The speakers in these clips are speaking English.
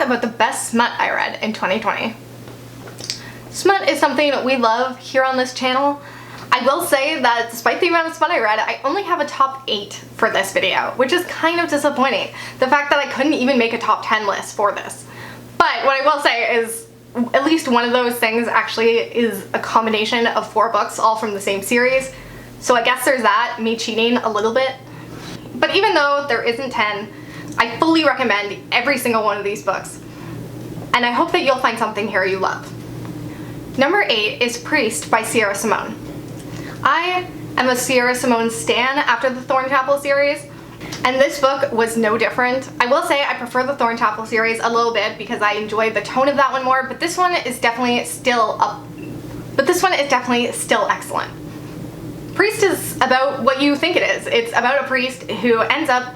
about the best smut I read in 2020. Smut is something we love here on this channel. I will say that despite the amount of smut I read, I only have a top 8 for this video, which is kind of disappointing. The fact that I couldn't even make a top 10 list for this. But what I will say is at least one of those things actually is a combination of 4 books all from the same series. So I guess there's that, me cheating a little bit. But even though there isn't 10, I fully recommend every single one of these books. And I hope that you'll find something here you love. Number 8 is Priest by Sierra Simone. I am a Sierra Simone stan after the Thornchapel series, and this book was no different. I will say I prefer the Thornchapel series a little bit because I enjoyed the tone of that one more, but this one is definitely still excellent. Priest is about what you think it is. It's about a priest who ends up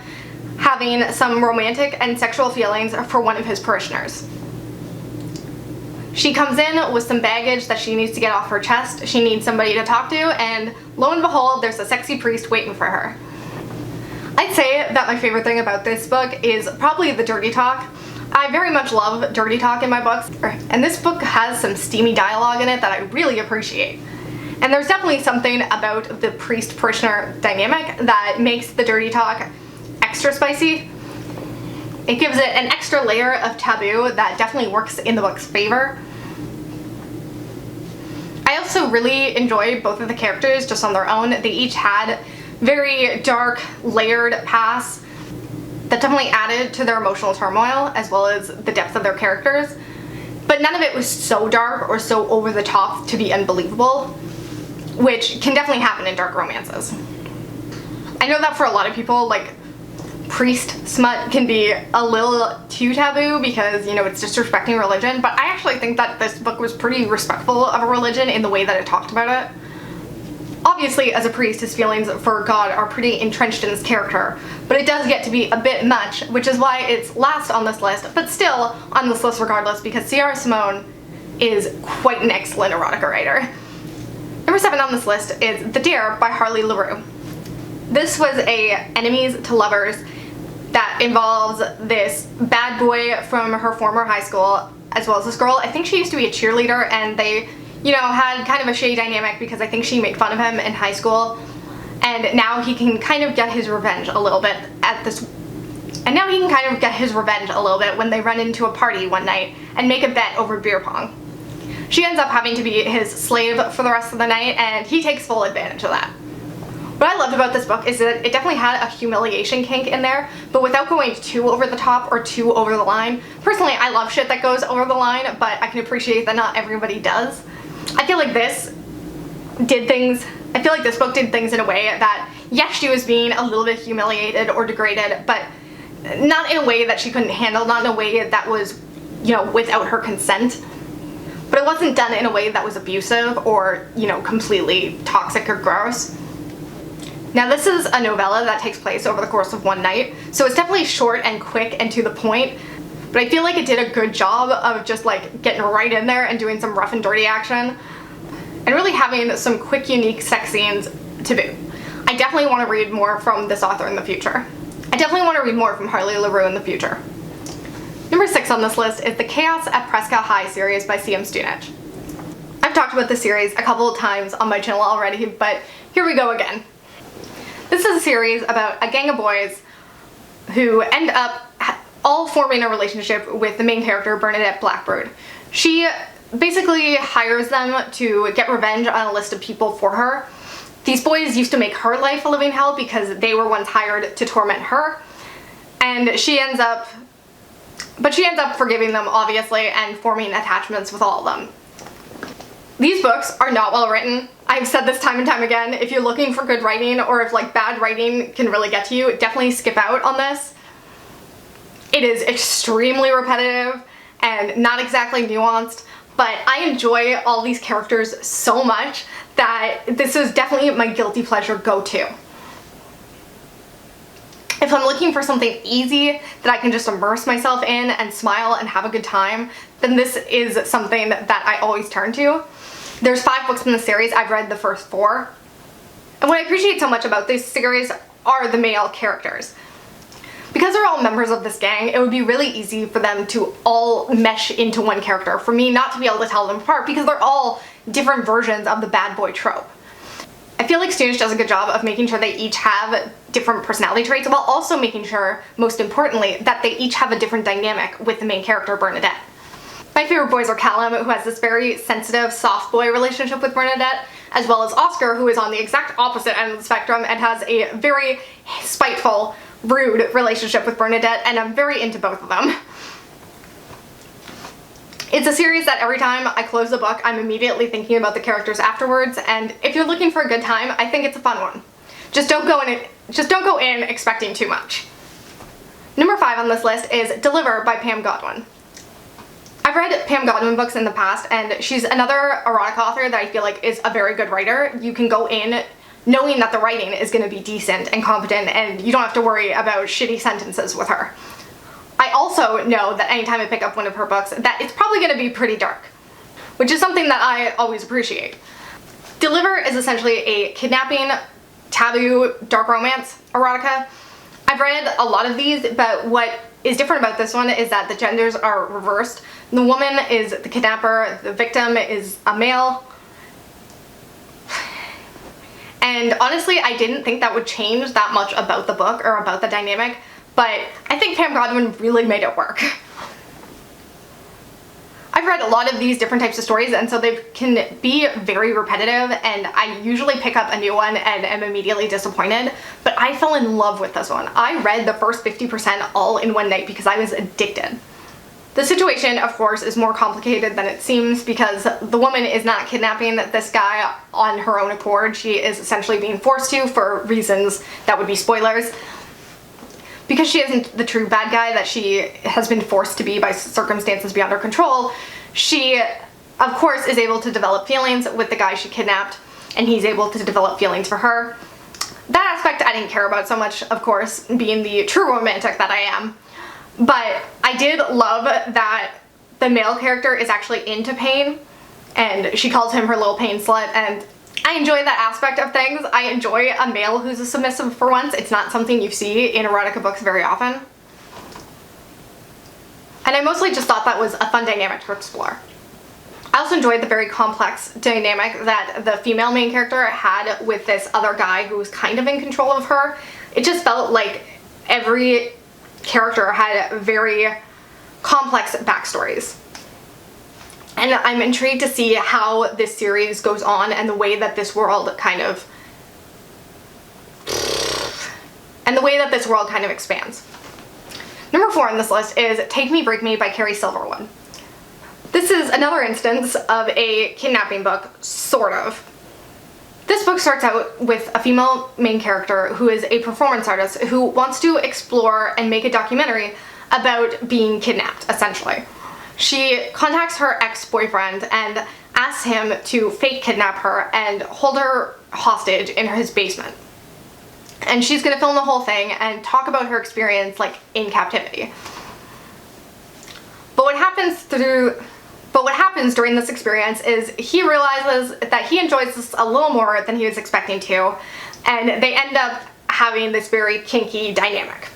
having some romantic and sexual feelings for one of his parishioners. She comes in with some baggage that she needs to get off her chest. She needs somebody to talk to, and lo and behold, there's a sexy priest waiting for her. I'd say that my favorite thing about this book is probably the dirty talk. I very much love dirty talk in my books, and this book has some steamy dialogue in it that I really appreciate. And there's definitely something about the priest-parishioner dynamic that makes the dirty talk extra spicy. It gives it an extra layer of taboo that definitely works in the book's favor. I also really enjoyed both of the characters just on their own. They each had very dark, layered pasts that definitely added to their emotional turmoil as well as the depth of their characters. But none of it was so dark or so over the top to be unbelievable, which can definitely happen in dark romances. I know that for a lot of people, like, priest smut can be a little too taboo because, you know, it's disrespecting religion, but I actually think that this book was pretty respectful of a religion in the way that it talked about it. Obviously, as a priest, his feelings for God are pretty entrenched in his character, but it does get to be a bit much, which is why it's last on this list, but still on this list regardless, because Sierra Simone is quite an excellent erotica writer. Number 7 on this list is The Dare by Harley Laroux. This was a enemies to lovers that involves this bad boy from her former high school as well as this girl. I think she used to be a cheerleader, and they, you know, had kind of a shady dynamic because I think she made fun of him in high school, and now he can kind of get his revenge a little bit when they run into a party one night and make a bet over beer pong. She ends up having to be his slave for the rest of the night, and he takes full advantage of that. What I loved about this book is that it definitely had a humiliation kink in there, but without going too over the top or too over the line. Personally, I love shit that goes over the line, but I can appreciate that not everybody does. I feel like this book did things in a way that, yes, she was being a little bit humiliated or degraded, but not in a way that she couldn't handle, not in a way that was, you know, without her consent. But it wasn't done in a way that was abusive or, you know, completely toxic or gross. Now, this is a novella that takes place over the course of one night, so it's definitely short and quick and to the point, but I feel like it did a good job of just like getting right in there and doing some rough and dirty action, and really having some quick, unique sex scenes to boot. I definitely want to read more from this author in the future. I definitely want to read more from Harley Laroux in the future. Number 6 on this list is the Chaos at Prescott High series by C.M. Stunich. I've talked about this series a couple of times on my channel already, but here we go again. This is a series about a gang of boys who end up all forming a relationship with the main character, Bernadette Blackbird. She basically hires them to get revenge on a list of people for her. These boys used to make her life a living hell because they were once hired to torment her, and she ends up forgiving them, obviously, and forming attachments with all of them. These books are not well written. I've said this time and time again. If you're looking for good writing, or if like bad writing can really get to you, definitely skip out on this. It is extremely repetitive and not exactly nuanced, but I enjoy all these characters so much that this is definitely my guilty pleasure go-to. If I'm looking for something easy that I can just immerse myself in and smile and have a good time, then this is something that I always turn to. There's 5 books in the series. I've read the first 4. And what I appreciate so much about this series are the male characters. Because they're all members of this gang, it would be really easy for them to all mesh into one character, for me not to be able to tell them apart because they're all different versions of the bad boy trope. I feel like Stunich does a good job of making sure they each have different personality traits while also making sure, most importantly, that they each have a different dynamic with the main character, Bernadette. My favorite boys are Callum, who has this very sensitive, soft boy relationship with Bernadette, as well as Oscar, who is on the exact opposite end of the spectrum and has a very spiteful, rude relationship with Bernadette, and I'm very into both of them. It's a series that every time I close the book, I'm immediately thinking about the characters afterwards, and if you're looking for a good time, I think it's a fun one. Just don't go in expecting too much. Number 5 on this list is Deliver by Pam Godwin. I've read Pam Godwin books in the past, and she's another erotic author that I feel like is a very good writer. You can go in knowing that the writing is going to be decent and competent, and you don't have to worry about shitty sentences with her. I also know that anytime I pick up one of her books that it's probably going to be pretty dark, which is something that I always appreciate. Deliver is essentially a kidnapping, taboo, dark romance erotica. I've read a lot of these, but what is different about this one is that the genders are reversed. The woman is the kidnapper, the victim is a male. And honestly, I didn't think that would change that much about the book or about the dynamic, but I think Pam Godwin really made it work. I've read a lot of these different types of stories, and so they can be very repetitive, and I usually pick up a new one and am immediately disappointed, but I fell in love with this one. I read the first 50% all in one night because I was addicted. The situation, of course, is more complicated than it seems because the woman is not kidnapping this guy on her own accord. She is essentially being forced to for reasons that would be spoilers. Because she isn't the true bad guy that she has been forced to be by circumstances beyond her control, she, of course, is able to develop feelings with the guy she kidnapped, and he's able to develop feelings for her. That aspect I didn't care about so much, of course, being the true romantic that I am. But I did love that the male character is actually into Pain, and she calls him her little pain slut, and I enjoy that aspect of things. I enjoy a male who's a submissive for once. It's not something you see in erotica books very often. And I mostly just thought that was a fun dynamic to explore. I also enjoyed the very complex dynamic that the female main character had with this other guy who was kind of in control of her. It just felt like every character had very complex backstories. And I'm intrigued to see how this series goes on and the way that this world kind of expands. Number 4 on this list is Take Me, Break Me by Cari Silverwood. This is another instance of a kidnapping book, sort of. This book starts out with a female main character who is a performance artist who wants to explore and make a documentary about being kidnapped, essentially. She contacts her ex-boyfriend and asks him to fake kidnap her and hold her hostage in his basement. And she's gonna film the whole thing and talk about her experience, like, in captivity. But what happens during this experience is he realizes that he enjoys this a little more than he was expecting to, and they end up having this very kinky dynamic.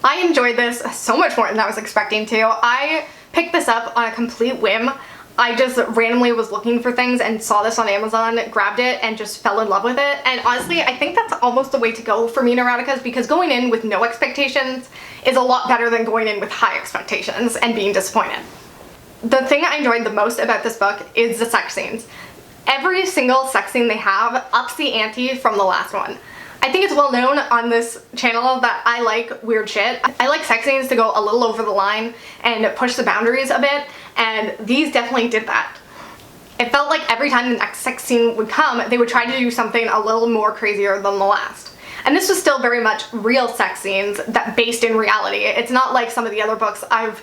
I enjoyed this so much more than I was expecting to. I picked this up on a complete whim. I just randomly was looking for things and saw this on Amazon, grabbed it, and just fell in love with it. And honestly, I think that's almost the way to go for me in eroticas, because going in with no expectations is a lot better than going in with high expectations and being disappointed. The thing I enjoyed the most about this book is the sex scenes. Every single sex scene they have ups the ante from the last one. I think it's well known on this channel that I like weird shit. I like sex scenes to go a little over the line and push the boundaries a bit, and these definitely did that. It felt like every time the next sex scene would come, they would try to do something a little more crazier than the last. And this was still very much real sex scenes that based in reality. It's not like some of the other books I've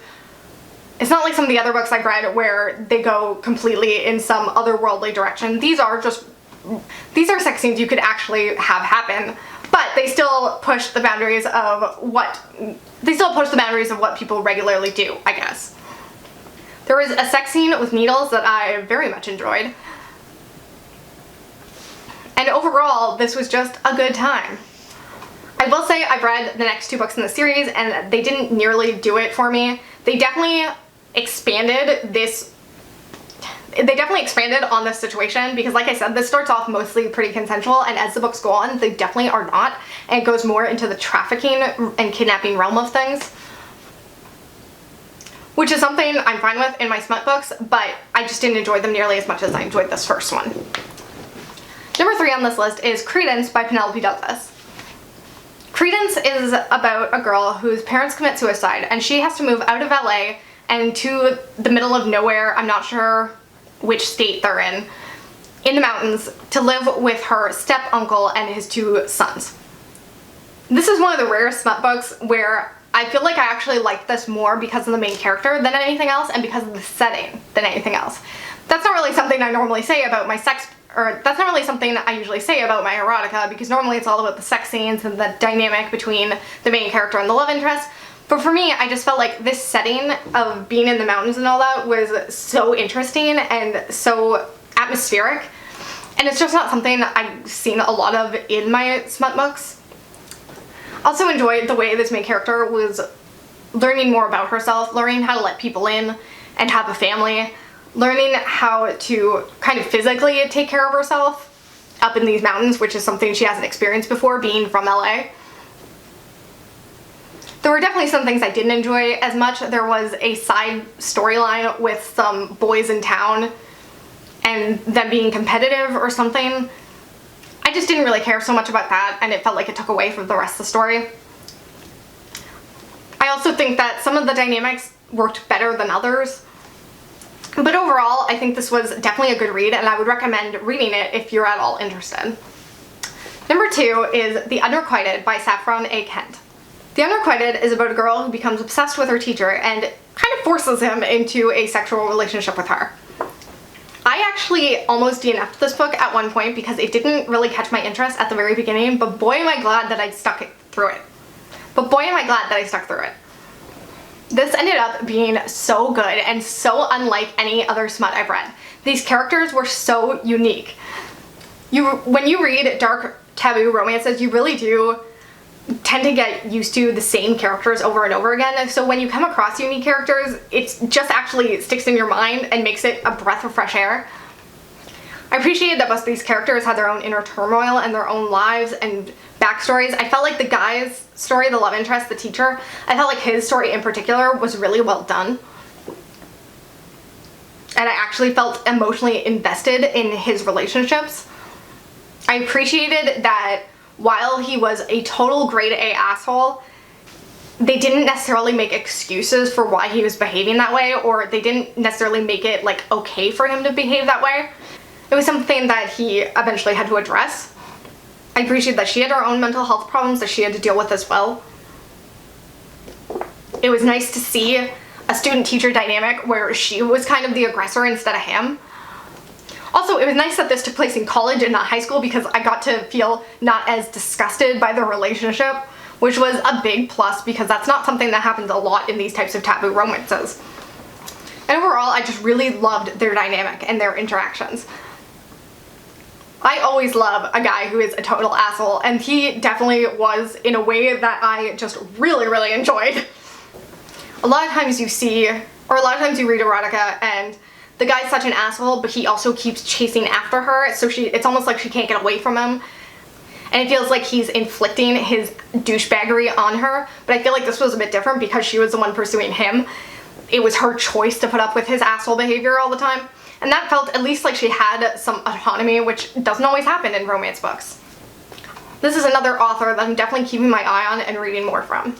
read where they go completely in some otherworldly direction. These are sex scenes you could actually have happen, but they still push the boundaries of what people regularly do, I guess. There was a sex scene with needles that I very much enjoyed. And overall, this was just a good time. I will say I've read the next 2 books in the series and they didn't nearly do it for me. They definitely expanded on this situation because, like I said, this starts off mostly pretty consensual, and as the books go on, they definitely are not, and it goes more into the trafficking and kidnapping realm of things, which is something I'm fine with in my smut books, but I just didn't enjoy them nearly as much as I enjoyed this first one. Number 3 on this list is Credence by Penelope Douglas. Credence is about a girl whose parents commit suicide, and she has to move out of LA and to the middle of nowhere, I'm not sure which state they're in the mountains, to live with her step-uncle and his 2 sons. This is one of the rare smut books where I feel like I actually like this more because of the main character than anything else, and because of the setting than anything else. That's not really something I normally say about my that's not really something I usually say about my erotica, because normally it's all about the sex scenes and the dynamic between the main character and the love interest. But for me, I just felt like this setting of being in the mountains and all that was so interesting and so atmospheric, and it's just not something I've seen a lot of in my smut books. Also enjoyed the way this main character was learning more about herself, learning how to let people in and have a family, learning how to kind of physically take care of herself up in these mountains, which is something she hasn't experienced before, being from LA. There were definitely some things I didn't enjoy as much. There was a side storyline with some boys in town and them being competitive or something. I just didn't really care so much about that, and it felt like it took away from the rest of the story. I also think that some of the dynamics worked better than others. But overall, I think this was definitely a good read, and I would recommend reading it if you're at all interested. Number 2 is The Unrequited by Saffron A. Kent. The Unrequited is about a girl who becomes obsessed with her teacher and kind of forces him into a sexual relationship with her. I actually almost DNF'd this book at one point because it didn't really catch my interest at the very beginning, but boy am I glad that I stuck through it. This ended up being so good and so unlike any other smut I've read. These characters were so unique. When you read dark taboo romances, you really do tend to get used to the same characters over and over again, so when you come across unique characters, it just actually sticks in your mind and makes it a breath of fresh air. I appreciated that most of these characters had their own inner turmoil and their own lives and backstories. I felt like the guy's story, the love interest, the teacher, I felt like his story in particular was really well done. And I actually felt emotionally invested in his relationships. I appreciated that while he was a total grade A asshole, they didn't necessarily make excuses for why he was behaving that way, or they didn't necessarily make it like okay for him to behave that way. It was something that he eventually had to address. I appreciate that she had her own mental health problems that she had to deal with as well. It was nice to see a student-teacher dynamic where she was kind of the aggressor instead of him. Also, it was nice that this took place in college and not high school, because I got to feel not as disgusted by the relationship, which was a big plus because that's not something that happens a lot in these types of taboo romances. And overall, I just really loved their dynamic and their interactions. I always love a guy who is a total asshole, and he definitely was in a way that I just really, really enjoyed. A lot of times you see, or a lot of times you read erotica and the guy's such an asshole, but he also keeps chasing after her, so it's almost like she can't get away from him. And it feels like he's inflicting his douchebaggery on her, but I feel like this was a bit different because she was the one pursuing him. It was her choice to put up with his asshole behavior all the time. And that felt at least like she had some autonomy, which doesn't always happen in romance books. This is another author that I'm definitely keeping my eye on and reading more from.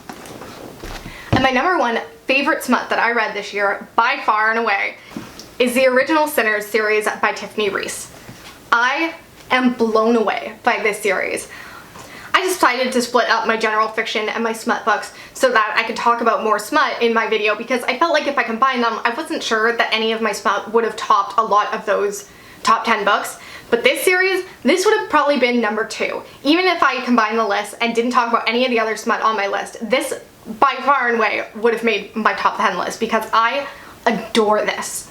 And my number 1 favorite smut that I read this year, by far and away, is the Original Sinners series by Tiffany Reisz. I am blown away by this series. I decided to split up my general fiction and my smut books so that I could talk about more smut in my video, because I felt like if I combined them, I wasn't sure that any of my smut would have topped a lot of those top 10 books. But this series, this would have probably been number 2. Even if I combined the list and didn't talk about any of the other smut on my list, this by far and away would have made my top 10 list because I adore this.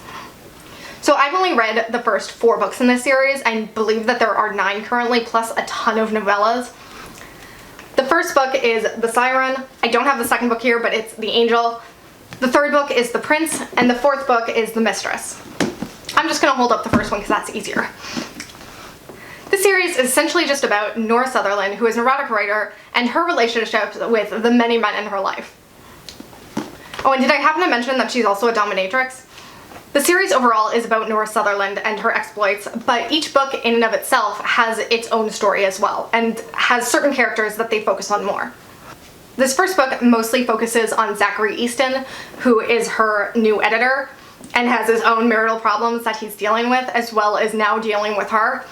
So I've only read the first 4 books in this series. I believe that there are 9 currently, plus a ton of novellas. The first book is the Siren. I don't have the second book here, but it's the Angel. The third book is the Prince, and the fourth book is the Mistress. I'm just gonna hold up the first one because that's easier. This series is essentially just about Nora Sutherland, who is an erotic writer, and her relationships with the many men in her life. Oh, and did I happen to mention that she's also a dominatrix? The series overall is about Nora Sutherland and her exploits, but each book in and of itself has its own story as well, and has certain characters that they focus on more. This first book mostly focuses on Zachary Easton, who is her new editor, and has his own marital problems that he's dealing with, as well as now dealing with her.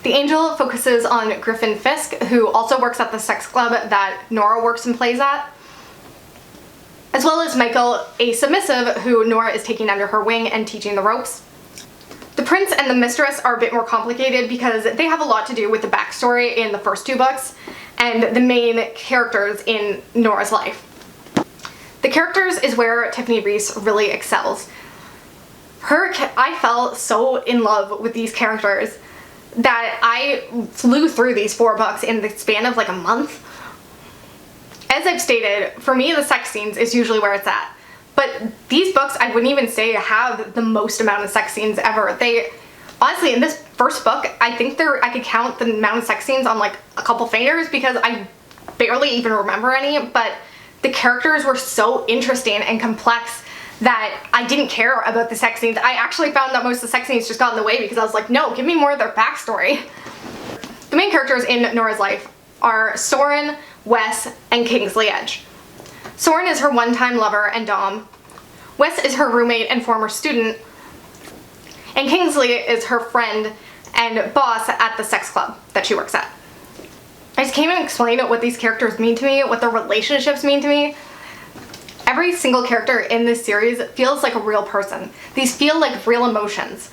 The Angel focuses on Griffin Fisk, who also works at the sex club that Nora works and plays at, as well as Michael, a submissive who Nora is taking under her wing and teaching the ropes. The Prince and the Mistress are a bit more complicated because they have a lot to do with the backstory in the first two books and the main characters in Nora's life. The characters is where Tiffany Reisz really excels. I fell so in love with these characters that I flew through these 4 books in the span of like a month. As I've stated, for me the sex scenes is usually where it's at. But these books I wouldn't even say have the most amount of sex scenes ever. Honestly, in this first book, I think I could count the amount of sex scenes on like a couple fingers because I barely even remember any, but the characters were so interesting and complex that I didn't care about the sex scenes. I actually found that most of the sex scenes just got in the way because I was like, no, give me more of their backstory. The main characters in Nora's life are Soren, Wes, and Kingsley Edge. Soren is her one-time lover and dom. Wes is her roommate and former student. And Kingsley is her friend and boss at the sex club that she works at. I just can't even explain what these characters mean to me, what their relationships mean to me. Every single character in this series feels like a real person. These feel like real emotions.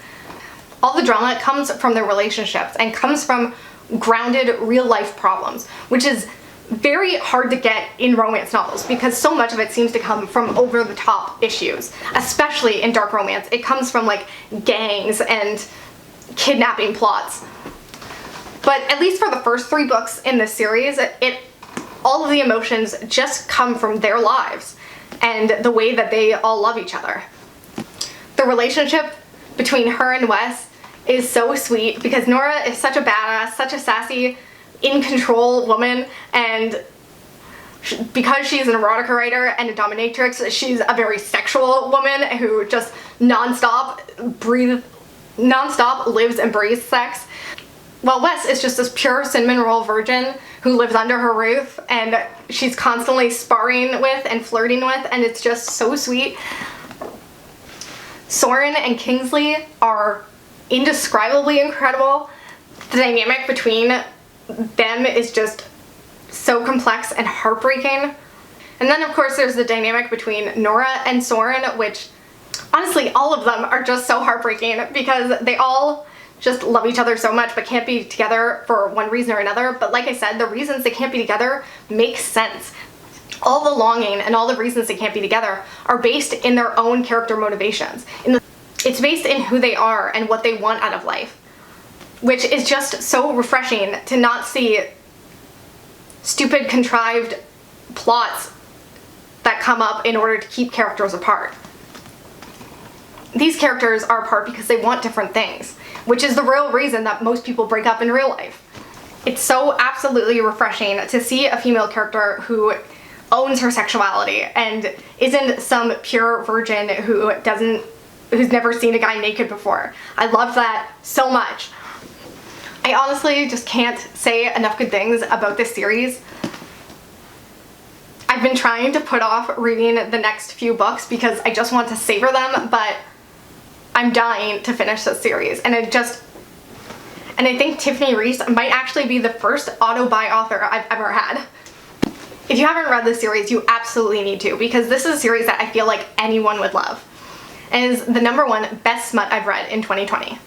All the drama comes from their relationships and comes from grounded real-life problems, which is very hard to get in romance novels because so much of it seems to come from over-the-top issues, especially in dark romance. It comes from like gangs and kidnapping plots. But at least for the first 3 books in this series, all of the emotions just come from their lives and the way that they all love each other. The relationship between her and Wes is so sweet because Nora is such a badass, such a sassy, in-control woman, and because she's an erotica writer and a dominatrix, she's a very sexual woman who just non-stop lives and breathes sex. While Wes is just this pure cinnamon roll virgin who lives under her roof and she's constantly sparring with and flirting with, and it's just so sweet. Soren and Kingsley are indescribably incredible. The dynamic between them is just so complex and heartbreaking. And then of course there's the dynamic between Nora and Soren, which honestly all of them are just so heartbreaking because they all just love each other so much but can't be together for one reason or another. But like I said, the reasons they can't be together make sense. All the longing and all the reasons they can't be together are based in their own character motivations. It's based in who they are and what they want out of life, which is just so refreshing to not see stupid contrived plots that come up in order to keep characters apart. These characters are apart because they want different things, which is the real reason that most people break up in real life. It's so absolutely refreshing to see a female character who owns her sexuality and isn't some pure virgin who's never seen a guy naked before. I love that so much. I honestly just can't say enough good things about this series. I've been trying to put off reading the next few books because I just want to savor them, but I'm dying to finish this series, and I think Tiffany Reisz might actually be the first auto-buy author I've ever had. If you haven't read this series, you absolutely need to, because this is a series that I feel like anyone would love, and is the #1 best smut I've read in 2020.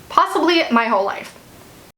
Possibly my whole life.